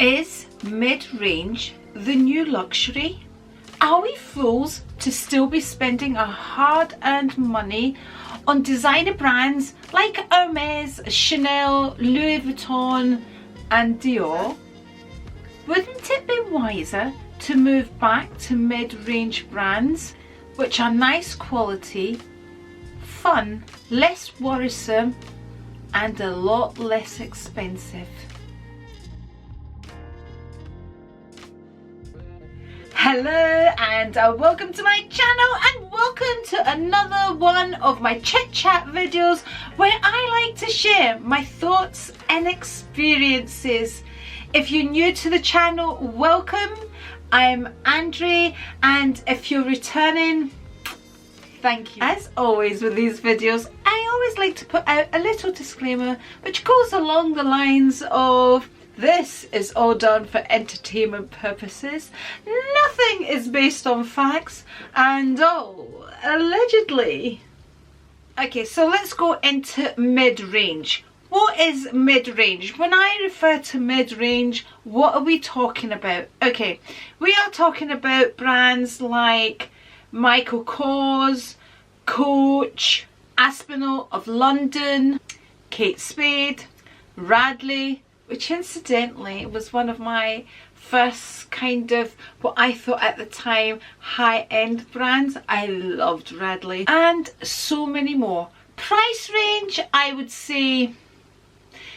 Is mid-range the new luxury? Are we fools to still be spending our hard-earned money on designer brands like Hermes, Chanel, Louis Vuitton and Dior? Wouldn't it be wiser to move back to mid-range brands which are nice quality, fun, less worrisome and a lot less expensive? Hello and welcome to my channel and welcome to another one of my chit chat videos where I like to share my thoughts and experiences. If you're new to the channel, welcome. I'm Andri, and if you're returning, thank you. As always with these videos, I always like to put out a little disclaimer which goes along the lines of this is all done for entertainment purposes. Nothing is based on facts and allegedly. Okay, so let's go into mid-range. What is mid-range? When I refer to mid-range, what are we talking about? Okay, we are talking about brands like Michael Kors, Coach, Aspinall of London, Kate Spade, Radley, which incidentally was one of my first kind of what I thought at the time high-end brands. I loved Radley, and so many more. Price range, I would say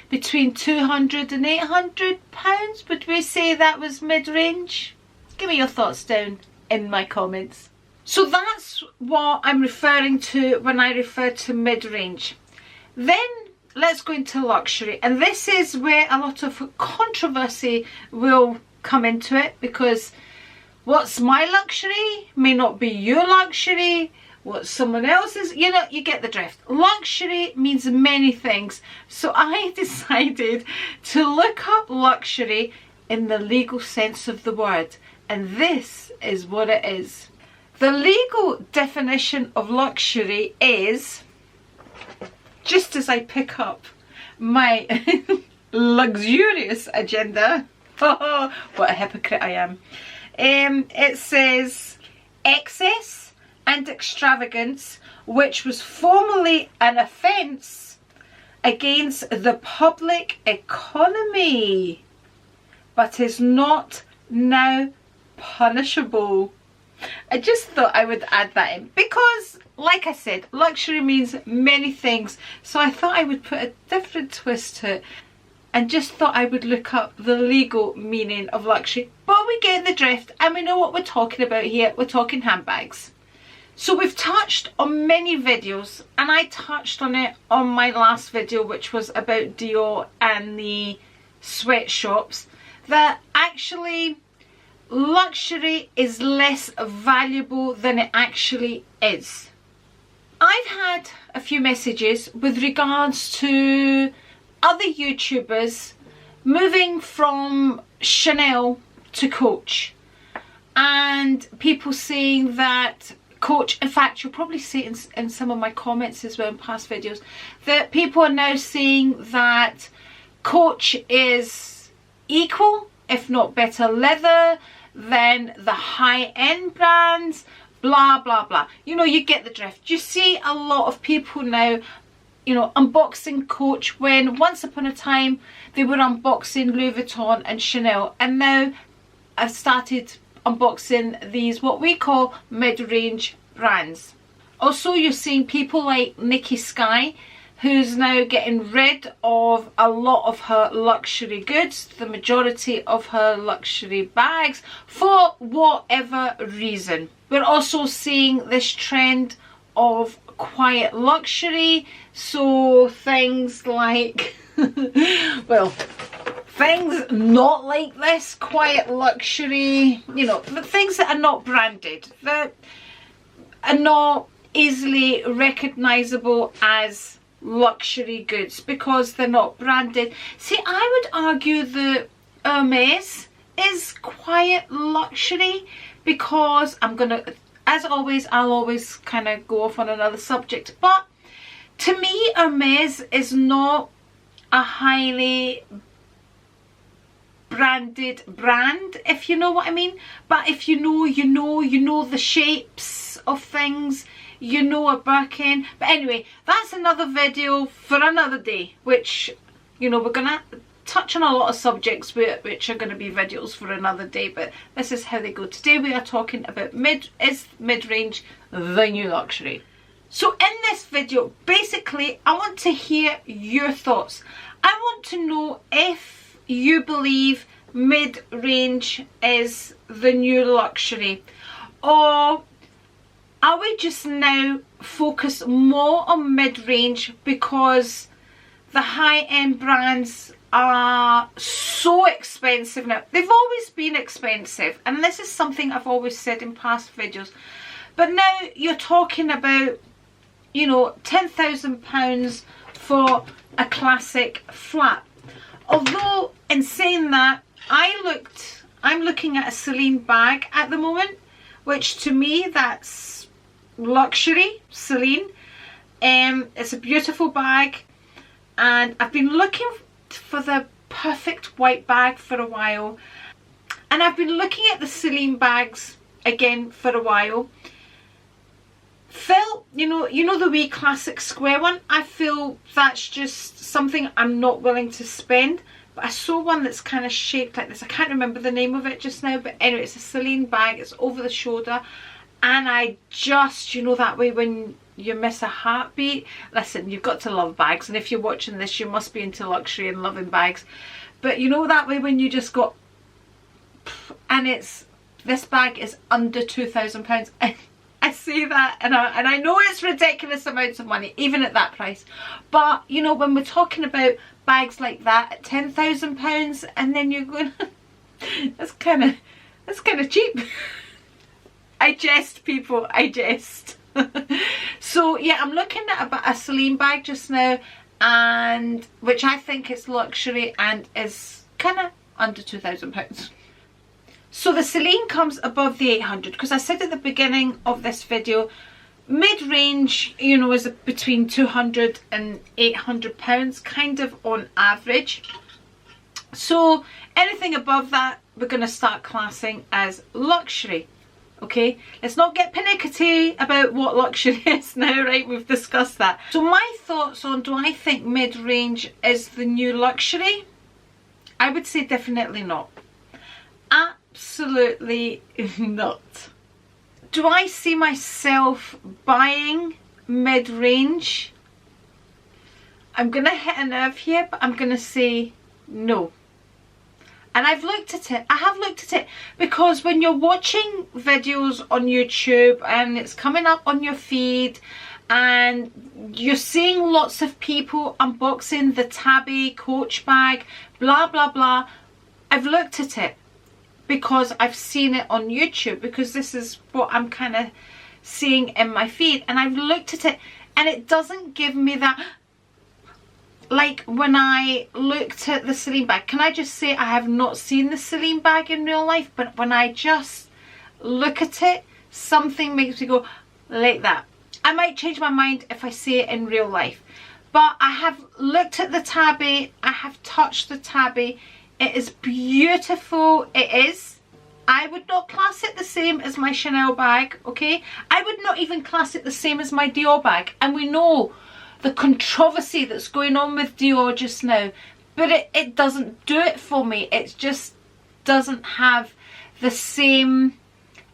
between £200 and £800. Would we say that was mid-range? Give me your thoughts down in my comments. So that's what I'm referring to when I refer to mid-range. Then let's go into luxury, and this is where a lot of controversy will come into it, because what's my luxury may not be your luxury. What someone else's, you know, you get the drift. Luxury means many things, so I decided to look up luxury in the legal sense of the word, and this is what it is. The legal definition of luxury is, just as I pick up my luxurious agenda, what a hypocrite I am, it says excess and extravagance which was formerly an offence against the public economy but is not now punishable. I just thought I would add that in because, like I said, luxury means many things, so I thought I would put a different twist to it and just thought I would look up the legal meaning of luxury. But we get the drift and we know what we're talking about here. We're talking handbags. So we've touched on many videos, and I touched on it on my last video, which was about Dior and the sweatshops, that actually luxury is less valuable than it actually is. I've had a few messages with regards to other YouTubers moving from Chanel to Coach, and people saying that Coach, in fact you'll probably see it in some of my comments as well in past videos, that people are now saying that Coach is equal, if not better leather than the high-end brands, blah blah blah. You know, you get the drift. You see a lot of people now, you know, unboxing Coach when once upon a time they were unboxing Louis Vuitton and Chanel, and now I've started unboxing these what we call mid-range brands. Also, you're seeing people like Nikki Sky, who's now getting rid of a lot of her luxury goods, the majority of her luxury bags, for whatever reason. We're also seeing this trend of quiet luxury, so things like well, things not like this, quiet luxury, you know, the things that are not branded, that are not easily recognizable as luxury goods because they're not branded. See, I would argue that Hermes is quiet luxury, because I'm gonna, as always, I'll always kind of go off on another subject, but to me Hermes is not a highly branded brand, if you know what I mean. But if you know, you know the shapes of things, you know a Birkin. But anyway, that's another video for another day, which, you know, we're gonna touch on a lot of subjects which are going to be videos for another day, but this is how they go. Today we are talking about mid-range the new luxury. So in this video, basically I want to hear your thoughts. I want to know if you believe mid-range is the new luxury, or are we just now focused more on mid-range because the high-end brands are so expensive now. They've always been expensive, and this is something I've always said in past videos, but now you're talking about, you know, £10,000 for a classic flat. Although in saying that, I'm looking at a Celine bag at the moment, which to me that's luxury. Celine, it's a beautiful bag, and I've been looking for the perfect white bag for a while, and I've been looking at the Celine bags again for a while. Felt, you know the wee classic square one, I feel that's just something I'm not willing to spend. But I saw one that's kind of shaped like this. I can't remember the name of it just now, but anyway, it's a Celine bag, it's over the shoulder, and I just, you know, that way when you miss a heartbeat. Listen, you've got to love bags, and if you're watching this, you must be into luxury and loving bags. But you know that way when you just got, and this bag is under £2,000. I see that, and I know it's ridiculous amounts of money, even at that price. But you know, when we're talking about bags like that at £10,000, and then you're going, that's kind of cheap. I jest, people, I jest. So yeah, I'm looking at a Celine bag just now, and which I think is luxury and is kind of under £2,000. So the Celine comes above the 800, because I said at the beginning of this video, mid-range, you know, is between £200 and £800, kind of on average. So anything above that, we're going to start classing as luxury. Okay, let's not get pernickety about what luxury is now, right? We've discussed that. So my thoughts on, do I think mid-range is the new luxury? I would say definitely not. Absolutely not. Do I see myself buying mid-range? I'm going to hit a nerve here, but I'm going to say no. And I've looked at it. I have looked at it, because when you're watching videos on YouTube and it's coming up on your feed and you're seeing lots of people unboxing the Tabby Coach bag, blah, blah, blah, I've looked at it because I've seen it on YouTube, because this is what I'm kind of seeing in my feed, and I've looked at it and it doesn't give me that. Like when I looked at the Celine bag, can I just say I have not seen the Celine bag in real life, but when I just look at it, something makes me go like that. I might change my mind if I see it in real life, but I have looked at the Tabby, I have touched the Tabby. It is beautiful. It is. I would not class it the same as my Chanel bag, okay? I would not even class it the same as my Dior bag, and we know the controversy that's going on with Dior just now, but it doesn't do it for me. It just doesn't have the same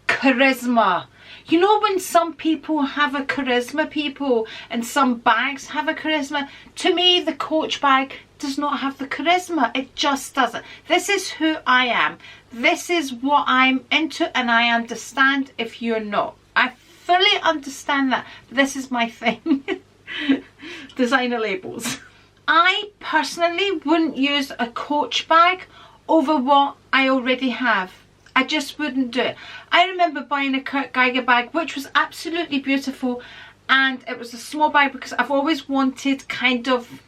charisma. You know, when some people have a charisma, people, and some bags have a charisma, to me the Coach bag does not have the charisma. It just doesn't. This is who I am. This is what I'm into, and I understand if you're not. I fully understand that. This is my thing. Designer labels. I personally wouldn't use a Coach bag over what I already have. I just wouldn't do it. I remember buying a Kurt Geiger bag, which was absolutely beautiful, and it was a small bag because I've always wanted kind of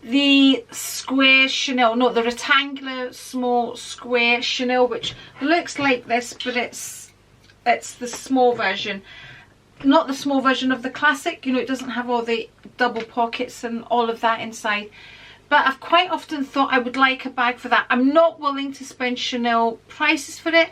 the square Chanel, no, the rectangular small square Chanel, which looks like this, but it's the small version. Not the small version of the classic, you know, it doesn't have all the double pockets and all of that inside. but I've quite often thought I would like a bag for that. I'm not willing to spend Chanel prices for it.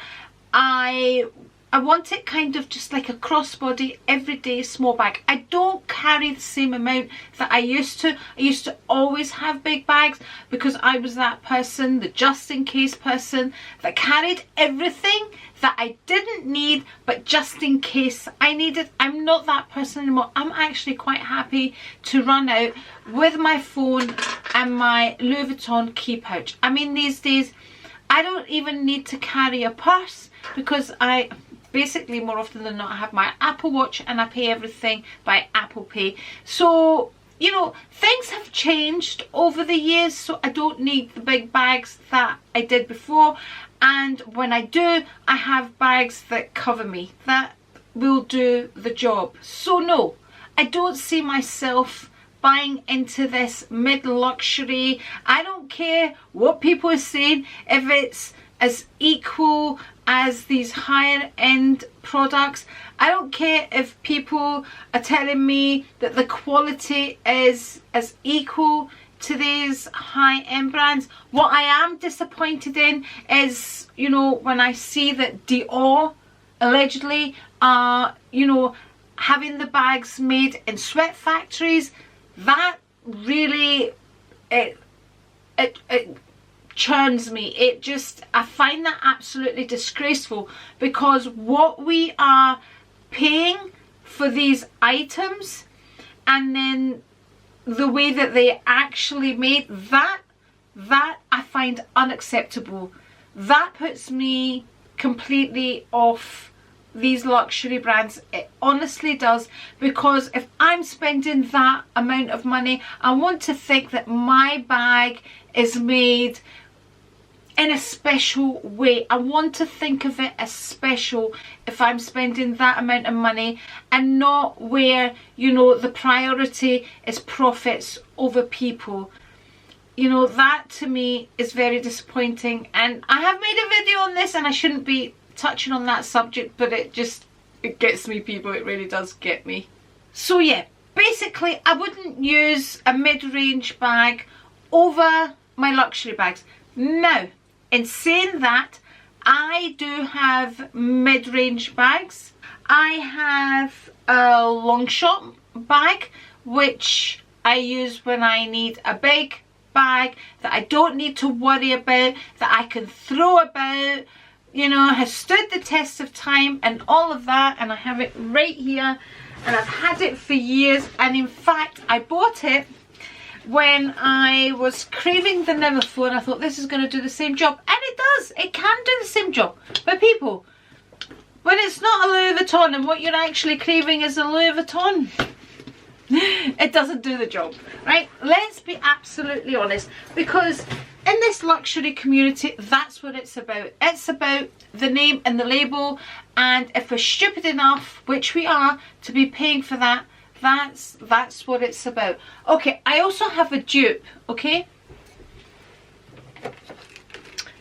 I want it kind of just like a crossbody, everyday small bag. I don't carry the same amount that I used to. I used to always have big bags because I was that person, the just in case person, that carried everything that I didn't need, but just in case I needed. I'm not that person anymore. I'm actually quite happy to run out with my phone and my Louis Vuitton key pouch. I mean, these days, I don't even need to carry a purse because I basically, more often than not, I have my Apple Watch and I pay everything by Apple Pay. So, you know, things have changed over the years, so I don't need the big bags that I did before. And when I do, I have bags that cover me, that will do the job. So no, I don't see myself buying into this mid-luxury. I don't care what people are saying, if it's as equal as these higher end products. I don't care if people are telling me that the quality is as equal to these high-end brands. What I am disappointed in is, you know, when I see that Dior allegedly are, you know, having the bags made in sweat factories. That really, it churns me. It just, I find that absolutely disgraceful, because what we are paying for these items and then the way that they actually made that I find unacceptable. That puts me completely off these luxury brands. It honestly does, because if I'm spending that amount of money, I want to think that my bag is made in a special way. I want to think of it as special if I'm spending that amount of money, and not where, you know, the priority is profits over people. You know, that to me is very disappointing, and I have made a video on this and I shouldn't be touching on that subject, but it gets me, people. It really does get me. So yeah, basically I wouldn't use a mid-range bag over my luxury bags. Now, in saying that, I do have mid-range bags. I have a Longchamp bag, which I use when I need a big bag that I don't need to worry about, that I can throw about, you know, has stood the test of time and all of that. And I have it right here, and I've had it for years. And in fact, I bought it when I was craving the Nimble phone. I thought this is going to do the same job, and it does. It can do the same job. But people, when it's not a Louis Vuitton and what you're actually craving is a Louis Vuitton, it doesn't do the job, right? Let's be absolutely honest, because in this luxury community, that's what it's about. It's about the name and the label, and if we're stupid enough, which we are, to be paying for that, that's what it's about. Okay, I also have a dupe, okay?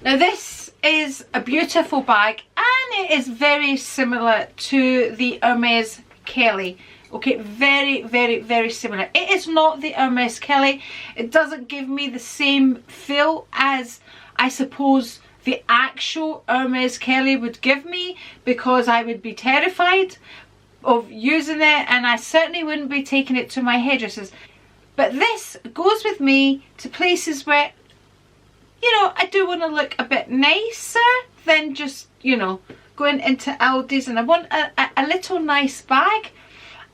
Now this is a beautiful bag, and it is very similar to the Hermes Kelly. Okay, very, very, very similar. It is not the Hermes Kelly. It doesn't give me the same feel as, I suppose, the actual Hermes Kelly would give me, because I would be terrified of using it, and I certainly wouldn't be taking it to my hairdressers. But this goes with me to places where, you know, I do want to look a bit nicer than just, you know, going into Aldi's, and I want a little nice bag.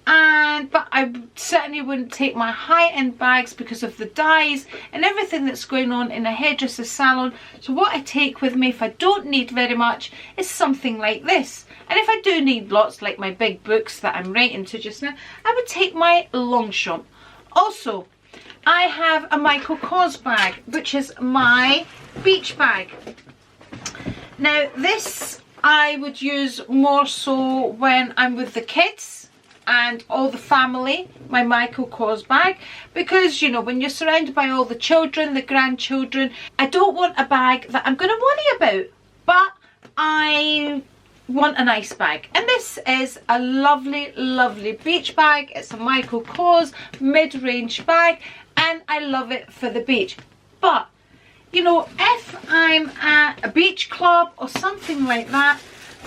But I certainly wouldn't take my high-end bags because of the dyes and everything that's going on in a hairdresser's salon. So what I take with me if I don't need very much is something like this. And if I do need lots, like my big books that I'm writing to just now, I would take my Longchamp. Also, I have a Michael Kors bag, which is my beach bag. Now this I would use more so when I'm with the kids and all the family, my Michael Kors bag, because, you know, when you're surrounded by all the children, the grandchildren, I don't want a bag that I'm going to worry about, but I want a nice bag. And this is a lovely, lovely beach bag. It's a Michael Kors mid-range bag, and I love it for the beach. But you know, if I'm at a beach club or something like that,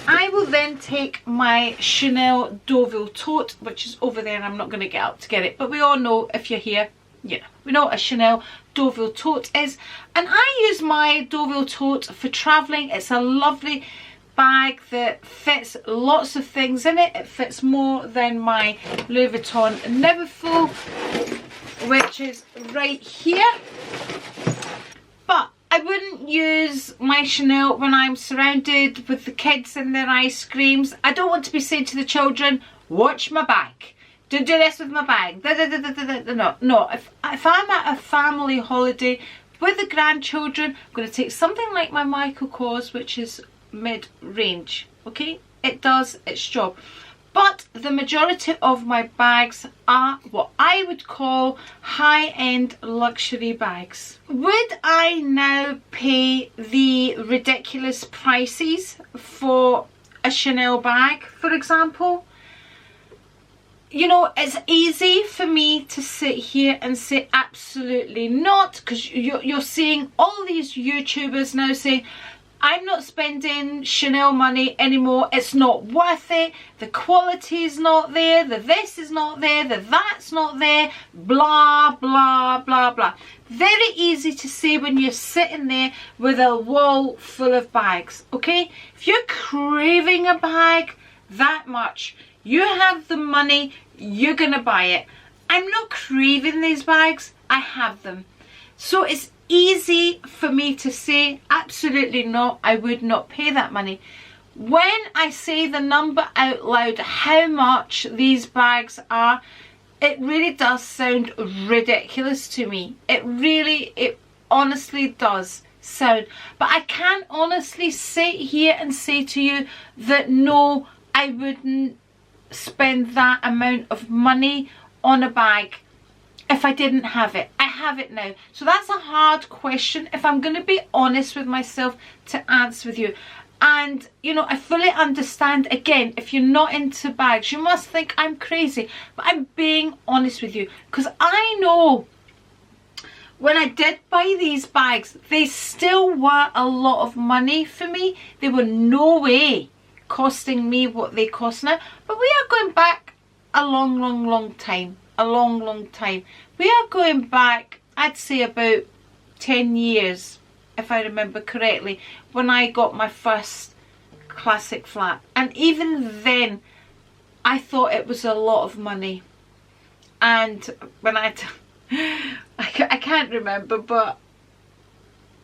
I will then take my Chanel Deauville tote, which is over there, and I'm not going to get up to get it, but we all know, if you're here, you know, we know what a Chanel Deauville tote is. And I use my Deauville tote for travelling. It's a lovely bag that fits lots of things in it. It fits more than my Louis Vuitton Neverfull, which is right here. But I wouldn't use my Chanel when I'm surrounded with the kids and their ice creams. I don't want to be saying to the children, watch my bag, don't do this with my bag, no. If I'm at a family holiday with the grandchildren, I'm going to take something like my Michael Kors, which is mid-range, okay? It does its job. But the majority of my bags are what I would call high-end luxury bags. Would I now pay the ridiculous prices for a Chanel bag, for example? You know, it's easy for me to sit here and say absolutely not, because you're seeing all these YouTubers now saying, I'm not spending Chanel money anymore, it's not worth it, the quality is not there, the this is not there, the that's not there, blah blah blah blah. Very easy to say when you're sitting there with a wall full of bags, okay? If you're craving a bag that much, you have the money, you're gonna buy it. I'm not craving these bags, I have them. So it's easy for me to say absolutely not, I would not pay that money. When I say the number out loud, how much these bags are, it really does sound ridiculous to me. It honestly does sound. But I can't honestly sit here and say to you that no, I wouldn't spend that amount of money on a bag if I didn't have it. I have it now. So that's a hard question, if I'm going to be honest with myself, to answer with you. And you know, I fully understand, again, if you're not into bags, you must think I'm crazy, but I'm being honest with you, because I know when I did buy these bags, they still were a lot of money for me. They were no way costing me what they cost now, but we are going back a long time. A long time. We are going back, I'd say about 10 years, if I remember correctly, when I got my first classic flat. And even then, I thought it was a lot of money. And when I can't remember, but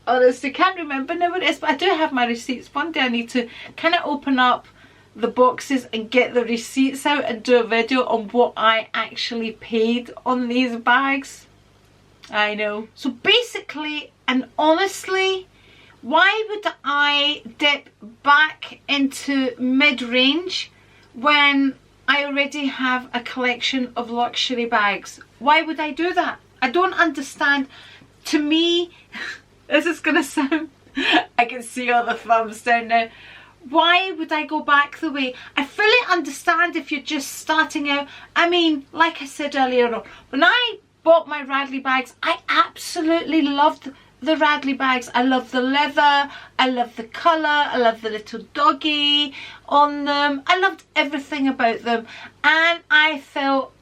honestly, can't remember now what it is, but I do have my receipts. One day I need to kind of open up the boxes and get the receipts out and do a video on what I actually paid on these bags. I know. So basically and honestly, why would I dip back into mid-range when I already have a collection of luxury bags? Why would I do that? I don't understand. To me, this is gonna sound, I can see all the thumbs down now. Why would I go back the way? I fully understand if you're just starting out. I mean, like I said earlier on, when I bought my Radley bags, I absolutely loved the Radley bags. I love the leather, I love the colour, I love the little doggy on them. I loved everything about them, and I felt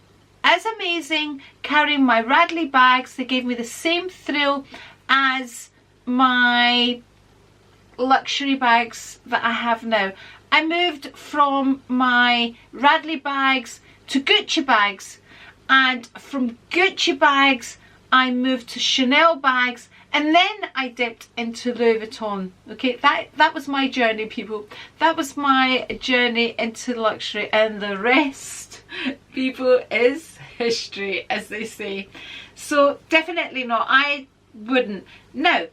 as amazing carrying my Radley bags. They gave me the same thrill as my luxury bags that I have now. I moved from my Radley bags to Gucci bags, and from Gucci bags I moved to Chanel bags, and then I dipped into Louis Vuitton. Okay, that was my journey, people. That was my journey into luxury, and the rest, people, is history, as they say. So definitely not, I wouldn't. Now,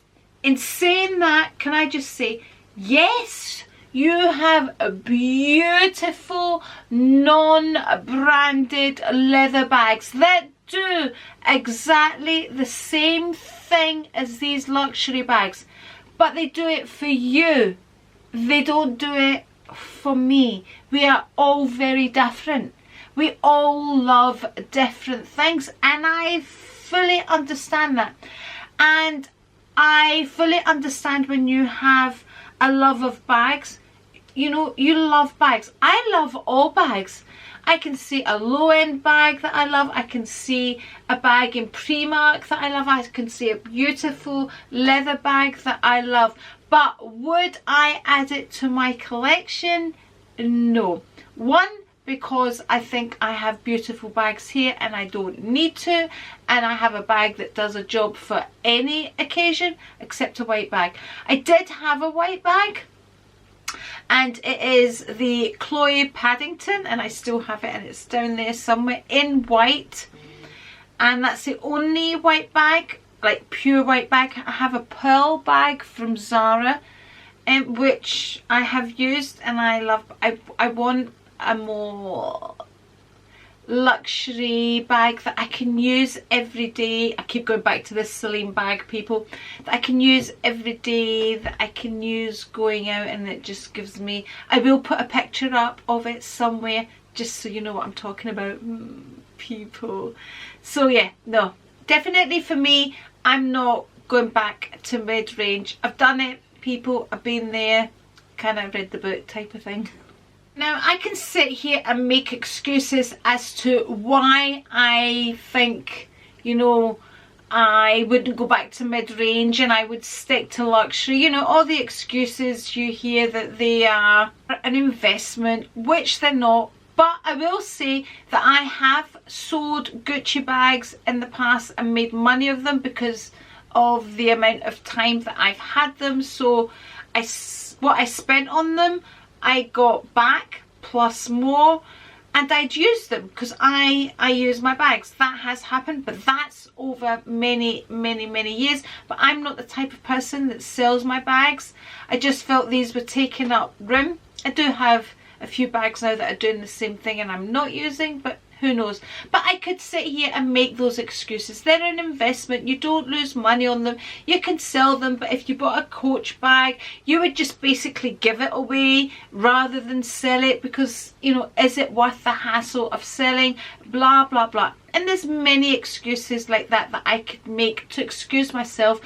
in saying that, can I just say, yes, you have a beautiful non-branded leather bags that do exactly the same thing as these luxury bags, but they do it for you. They don't do it for me. We are all very different. We all love different things, and I fully understand that. And I fully understand when you have a love of bags. You know, you love bags. I love all bags. I can see a low-end bag that I love. I can see a bag in Primark that I love. I can see a beautiful leather bag that I love. But would I add it to my collection? No. One, because I think I have beautiful bags here and I don't need to. And I have a bag that does a job for any occasion except a white bag. I did have a white bag. And it is the Chloe Paddington, and I still have it, and it's down there somewhere in white. And that's the only white bag, like pure white bag. I have a pearl bag from Zara, which I have used and I love. I want a more luxury bag that I can use every day. I keep going back to this Celine bag, people, that I can use every day, that I can use going out, and it just gives me, I will put a picture up of it somewhere just so you know what I'm talking about, people. So yeah, no, definitely for me, I'm not going back to mid-range. I've done it, people, I've been there, kind of read the book type of thing. Now, I can sit here and make excuses as to why I think, you know, I wouldn't go back to mid-range and I would stick to luxury. You know, all the excuses you hear that they are an investment, which they're not. But I will say that I have sold Gucci bags in the past and made money of them because of the amount of time that I've had them. So what I spent on them, I got back plus more, and I'd use them because I use my bags. That has happened, but that's over many years. But I'm not the type of person that sells my bags. I just felt these were taking up room. I do have a few bags now that are doing the same thing and I'm not using, but who knows. But I could sit here and make those excuses. They're an investment. You don't lose money on them. You can sell them, but if you bought a Coach bag, you would just basically give it away rather than sell it because, you know, is it worth the hassle of selling? Blah, blah, blah. And there's many excuses like that that I could make to excuse myself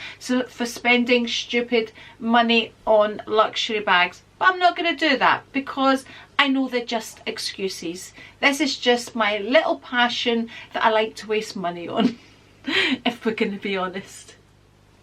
for spending stupid money on luxury bags. But I'm not going to do that because I know they're just excuses. This is just my little passion that I like to waste money on, if we're going to be honest.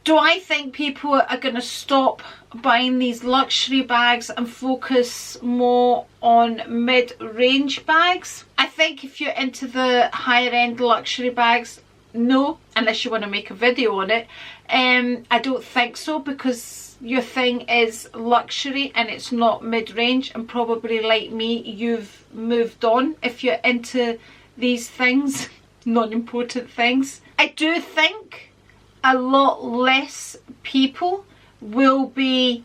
Do I think people are going to stop buying these luxury bags and focus more on mid-range bags? I think if you're into the higher end luxury bags, no, unless you want to make a video on it. I don't think so, because your thing is luxury and it's not mid-range, and probably like me, you've moved on if you're into these things, non-important things. I do think a lot less people will be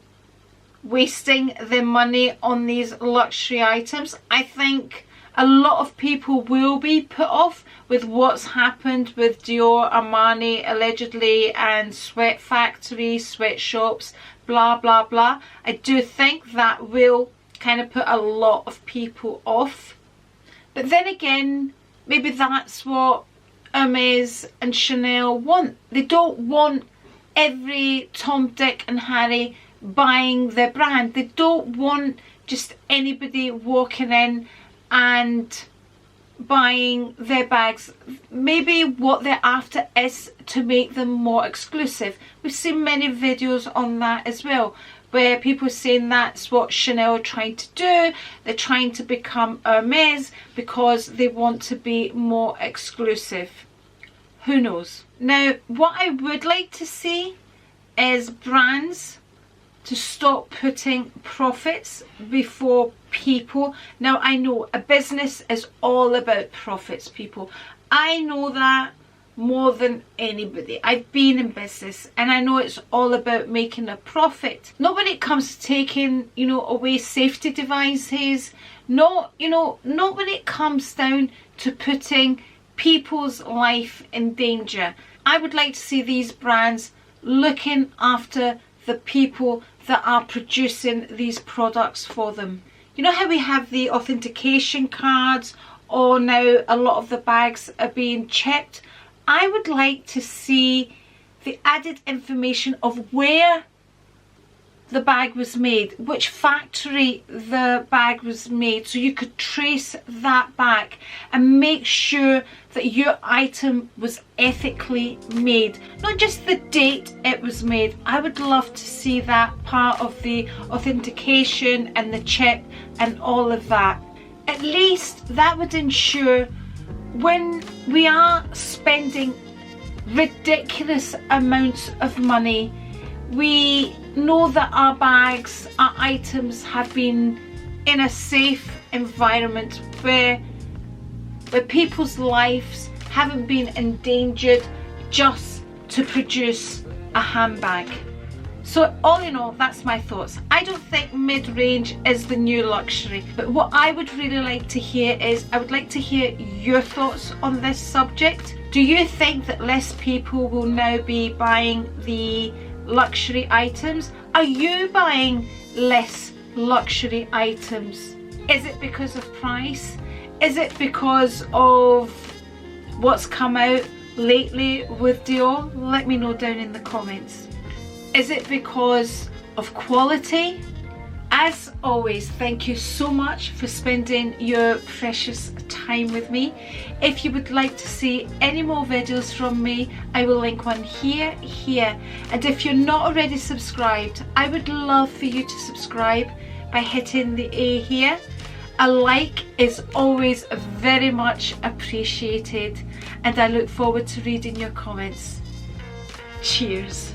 wasting their money on these luxury items. I think a lot of people will be put off with what's happened with Dior, Armani allegedly, and sweat factories, sweatshops, blah blah blah. I do think that will kind of put a lot of people off. But then again, maybe that's what Hermes and Chanel want. They don't want every Tom, Dick and Harry buying their brand. They don't want just anybody walking in and buying their bags. Maybe what they're after is to make them more exclusive. We've seen many videos on that as well, where people are saying that's what Chanel are trying to do. They're trying to become Hermes because they want to be more exclusive. Who knows? Now, what I would like to see is brands to stop putting profits before people. Now, I know a business is all about profits, people. I know that more than anybody. I've been in business and I know it's all about making a profit. Not when it comes to taking, you know, away safety devices. Not, you know, not when it comes down to putting people's life in danger. I would like to see these brands looking after the people that are producing these products for them. You know how we have the authentication cards, or now a lot of the bags are being chipped? I would like to see the added information of where the bag was made, which factory the bag was made, so you could trace that back and make sure that your item was ethically made, not just the date it was made. I would love to see that part of the authentication and the chip and all of that. At least that would ensure when we are spending ridiculous amounts of money, we know that our bags, our items have been in a safe environment where people's lives haven't been endangered just to produce a handbag. So all in all, that's my thoughts. I don't think mid-range is the new luxury, but what I would really like to hear is, I would like to hear your thoughts on this subject. Do you think that less people will now be buying the luxury items? Are you buying less luxury items? Is it because of price? Is it because of what's come out lately with Dior? Let me know down in the comments. Is it because of quality? As always, thank you so much for spending your precious time with me. If you would like to see any more videos from me, I will link one here. And if you're not already subscribed, I would love for you to subscribe by hitting the A here. A like is always very much appreciated, and I look forward to reading your comments. Cheers.